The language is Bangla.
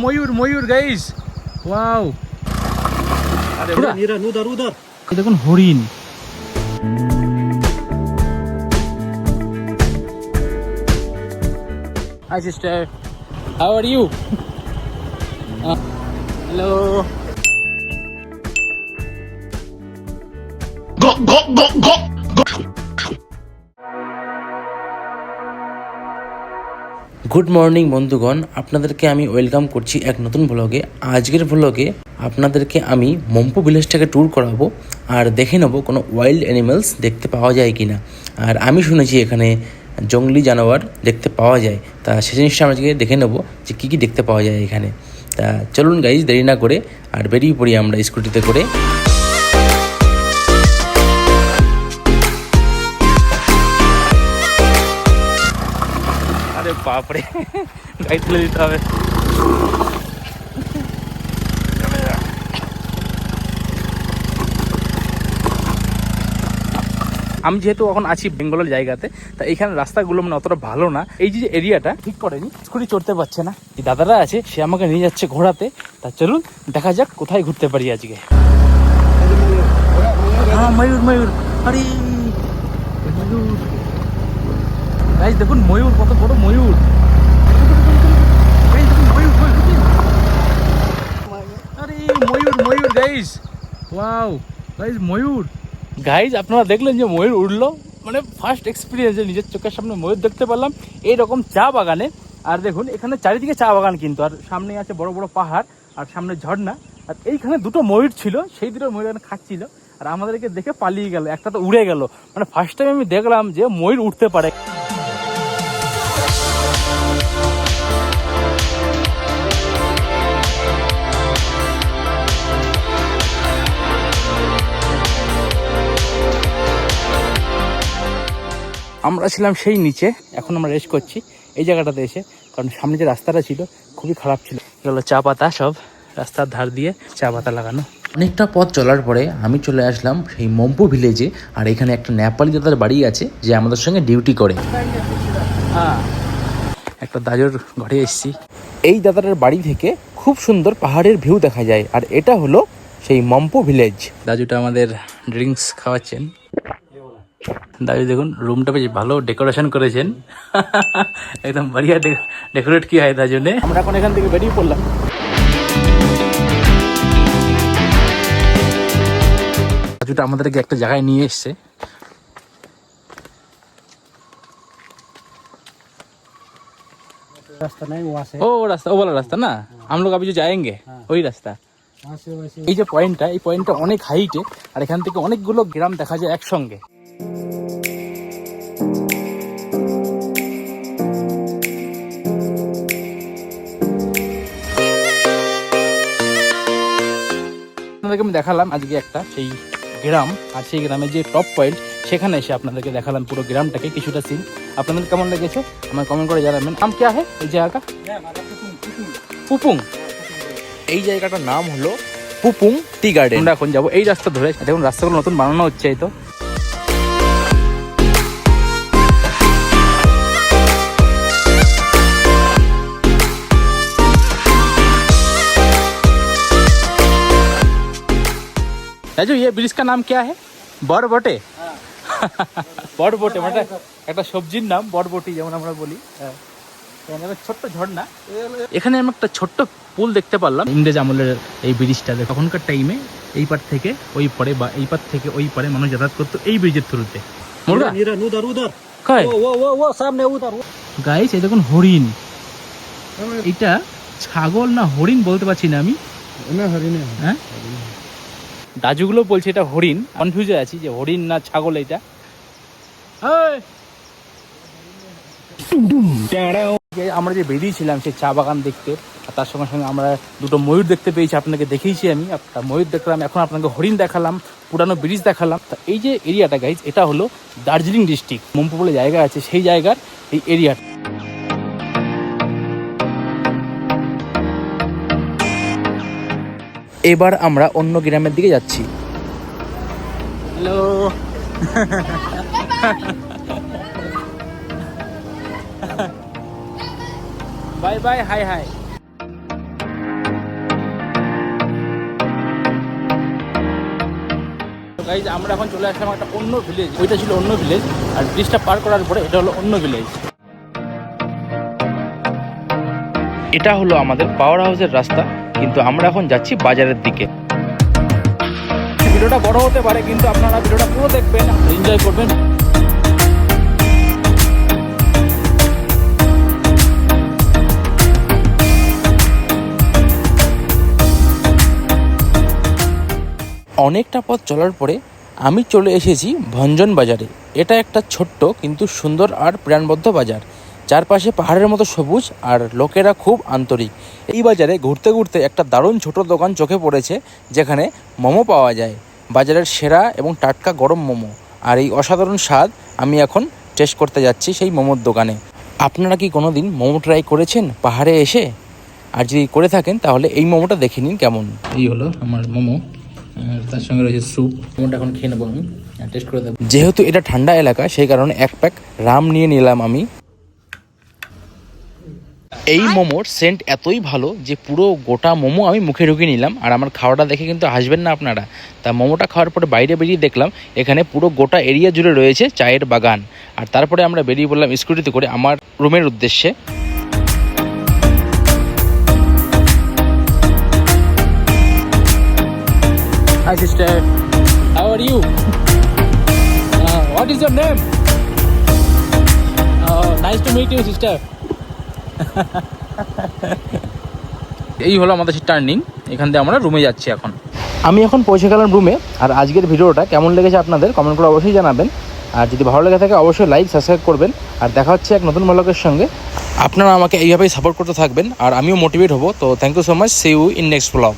ময়ূর ময়ূর গাইস, ওয়াও। আরে উদার উদার দেখুন হরিণ। Hi sister, how are you? Hello. Good morning বন্ধুগণ, আপনাদেরকে আমি ওয়েলকাম করছি এক নতুন ব্লগে। আজকের ব্লগে আপনাদেরকে আমি মম্পু ভিলেজটাকে ট্যুর করাবো আর দেখে নেবো কোনো ওয়াইল্ড অ্যানিমালস দেখতে পাওয়া যায় কি না। আর আমি শুনেছি এখানে জঙ্গলি জানোয়ার দেখতে পাওয়া যায়, তা সেই জিনিসটা আমরা আজকে দেখে নেবো যে কী কী দেখতে পাওয়া যায় এখানে। তা চলুন গাইজ, দেরি না করে আর বেরিয়ে পড়ি আমরা স্কুটিতে করে। আরে বাপরে, গাড়ি তুলে দিতে হবে। আমি যেহেতু এখন আছি বেঙ্গলের জায়গাতে, তা এইখানে রাস্তাগুলো মানে অতটা ভালো না। এই যে এরিয়াটা ঠিক করেনি, স্কুটি চড়তে পারছে না। এই দাদারা আছে, সে আমাকে নিয়ে যাচ্ছে ঘোরাতে। তা চলুন দেখা যাক কোথায় ঘুরতে পারি আজকে। হ্যাঁ ময়ূর ময়ূর, আরে ময়ূর গাইস, দেখুন ময়ূর, কত বড় ময়ূর। আরে ময়ূর ময়ূর গাইস, ওয়াও গাইস ময়ূর। গাইজ আপনারা দেখলেন যে ময়ূর উঠলো, মানে ফার্স্ট এক্সপিরিয়েন্স, নিজের চোখের সামনে ময়ূর দেখতে পেলাম এইরকম চা বাগানে। আর দেখুন এখানে চারিদিকে চা বাগান কিন্তু, আর সামনে আছে বড় বড় পাহাড় আর সামনে ঝর্ণা। আর এইখানে দুটো ময়ূর ছিল, সেই দুটো ময়ূর এখানে খাচ্ছিল আর আমাদেরকে দেখে পালিয়ে গেল, একটা তো উড়ে গেল। মানে ফার্স্ট টাইম আমি দেখলাম যে ময়ূর উঠতে পারে। আমরা ছিলাম সেই নিচে, এখন আমরা রেস্ট করছি এই জায়গাটাতে এসে, কারণ সামনে যে রাস্তাটা ছিল খুবই খারাপ ছিল। এগুলো চা পাতা, সব রাস্তার ধার দিয়ে চা পাতা লাগানো। অনেকটা পথ চলার পরে আমি চলে আসলাম সেই মম্পু ভিলেজে। আর এখানে একটা নেপালি দাদার বাড়ি আছে যে আমাদের সঙ্গে ডিউটি করে। হ্যাঁ, একটা দাজুর ঘরে এসেছি। এই দাদাটার বাড়ি থেকে খুব সুন্দর পাহাড়ের ভিউ দেখা যায়। আর এটা হলো সেই মম্পু ভিলেজ। দাজুটা আমাদের ড্রিঙ্কস খাওয়াচ্ছেন। দাজু দেখুন রুমটা বেশ ভালো ডেকোরেশন করেছেন, একদম बढ़िया ডেকোরেট কিয়া হয় দাজু নে। আমরা এখন এখান থেকে বেরিয়ে পড়লাম। দাজুটা আমাদেরকে একটা জায়গায় নিয়ে এসছে। रास्ता नहीं वहाँ से, ও রাস্তা, ও বলা রাস্তা না, हम लोग अभी जो जाएंगे ওই রাস্তা। वहाँ से वैसे এই যে পয়েন্টটা, এই পয়েন্টটা অনেক হাইটে, আর এখান থেকে অনেকগুলো গ্রাম দেখা যায় একসঙ্গে। আপনাদেরকে আমি দেখালাম আজকে একটা সেই গ্রাম, আর সেই গ্রামের যে টপ পয়েন্ট, সেখানে এসে আপনাদেরকে দেখালাম পুরো গ্রামটাকে কিছুটা সিন। আপনাদের কেমন লেগেছে আমার কমেন্ট করে জানাবেন। নাম क्या है এই জায়গা? পুপুং। এই জায়গাটার নাম হলো পুপুং টি গার্ডেন। আমরা এখন যাবো এই রাস্তা ধরে। দেখুন রাস্তাগুলো নতুন বানানো হচ্ছে, এই তো। রাজু ये ब्रिज का नाम क्या है? বরবটে। বরবটে মানে একটা সবজির নাম, বরবটি যেমন আমরা বলি। ছোট্ট ঝর্ণা। এখানে আমি একটা ছোট্ট পুল দেখতে পারলাম, ইংরেজ আমলের এই ব্রিজটা। তখনকার টাইমে এই পার থেকে ওই পারে বা এই পার থেকে ওই পারে মানুষ যাতায়াত করতো এই ব্রিজের থ্রুতে। उधर उधर কয় वो सामने उधर। গাইস এই দেখুন হরিণ। এটা ছাগল না হরিণ বলতে পারছি না আমি। ना हरिण है, হ্যাঁ, দাজুগুলো বলছে এটা হরিণ, কনফিউজে আছি যে হরিণ না ছাগল এটা। আমরা যে বেরিয়েছিলাম সেই চা বাগান দেখতে, আর তার সঙ্গে সঙ্গে আমরা দুটো ময়ূর দেখতে পেয়েছি, আপনাকে দেখিয়েছি আমি। একটা ময়ূর দেখলাম, এখন আপনাকে হরিণ দেখালাম, পুরানো ব্রিজ দেখালাম। তা এই যে এরিয়াটা গাইজ, এটা হলো দার্জিলিং ডিস্ট্রিক্ট, মম্পু বলে জায়গা আছে, সেই জায়গার এই এরিয়াটা। এবার আমরা অন্য গ্রামের দিকে যাচ্ছি। Hello. Bye bye, high high. Guys আমরা এখন চলে আসলাম একটা অন্য ভিলেজ, ওইটা ছিল অন্য ভিলেজ, আর ব্রিজটা পার করার পরে এটা হলো অন্য ভিলেজ। এটা হলো আমাদের পাওয়ার হাউসের রাস্তা, কিন্তু আমরা এখন যাচ্ছি বাজারের দিকে। ভিডিওটা বড় হতে পারে, কিন্তু আপনারা ভিডিওটা পুরো দেখবেন, এনজয় করবেন। অনেকটা পথ চলার পরে আমি চলে এসেছি ভঞ্জন বাজারে। এটা একটা ছোট্ট কিন্তু সুন্দর আর প্রাণবদ্ধ বাজার, চারপাশে পাহাড়ের মতো সবুজ আর লোকেরা খুব আন্তরিক। এই বাজারে ঘুরতে ঘুরতে একটা দারুণ ছোট দোকান চোখে পড়েছে, যেখানে মোমো পাওয়া যায়, বাজারের সেরা এবং টাটকা গরম মোমো। আর এই অসাধারণ স্বাদ আমি এখন টেস্ট করতে যাচ্ছি সেই মোমোর দোকানে। আপনারা কি কোনো দিন মোমো ট্রাই করেছেন পাহাড়ে এসে? আর যদি করে থাকেন তাহলে এই মোমোটা দেখে নিন কেমন। এই হলো আমার মোমো, আর তার সঙ্গে রয়েছে স্যুপ। মোমোটা এখন খেয়ে নেবো আমি, টেস্ট করে দেবো। যেহেতু এটা ঠান্ডা এলাকা, সেই কারণে এক প্যাক রাম নিয়ে নিলাম আমি। এই মোমোর সেন্ট এতই ভালো যে পুরো গোটা মোমো আমি মুখে ঢুকিয়ে নিলাম। আর আমার খাওয়াটা দেখে কিন্তু হাসবেন না আপনারা। তা মোমোটা খাওয়ার পরে বাইরে বেরিয়ে দেখলাম এখানে পুরো গোটা এরিয়া জুড়ে রয়েছে চায়ের বাগান। আর তারপরে আমরা বেরিয়ে পড়লাম স্কুটিতে করে আমার রুমের উদ্দেশ্যে। Hi sister, how are you? What is your name? Nice to meet you sister. এই হলো আমাদের টার্নিং, এখান থেকে আমরা রুমে যাচ্ছি এখন। আমি এখন পৌঁছে গেলাম রুমে। আর আজকের ভিডিওটা কেমন লেগেছে আপনাদের কমেন্ট করে অবশ্যই জানাবেন। আর যদি ভালো লেগে থাকে অবশ্যই লাইক সাবস্ক্রাইব করবেন। আর দেখা হচ্ছে এক নতুন ব্লগের সঙ্গে। আপনারা আমাকে এইভাবেই সাপোর্ট করতে থাকবেন আর আমিও মোটিভেট হব। তো thank you so much, see you in next blog.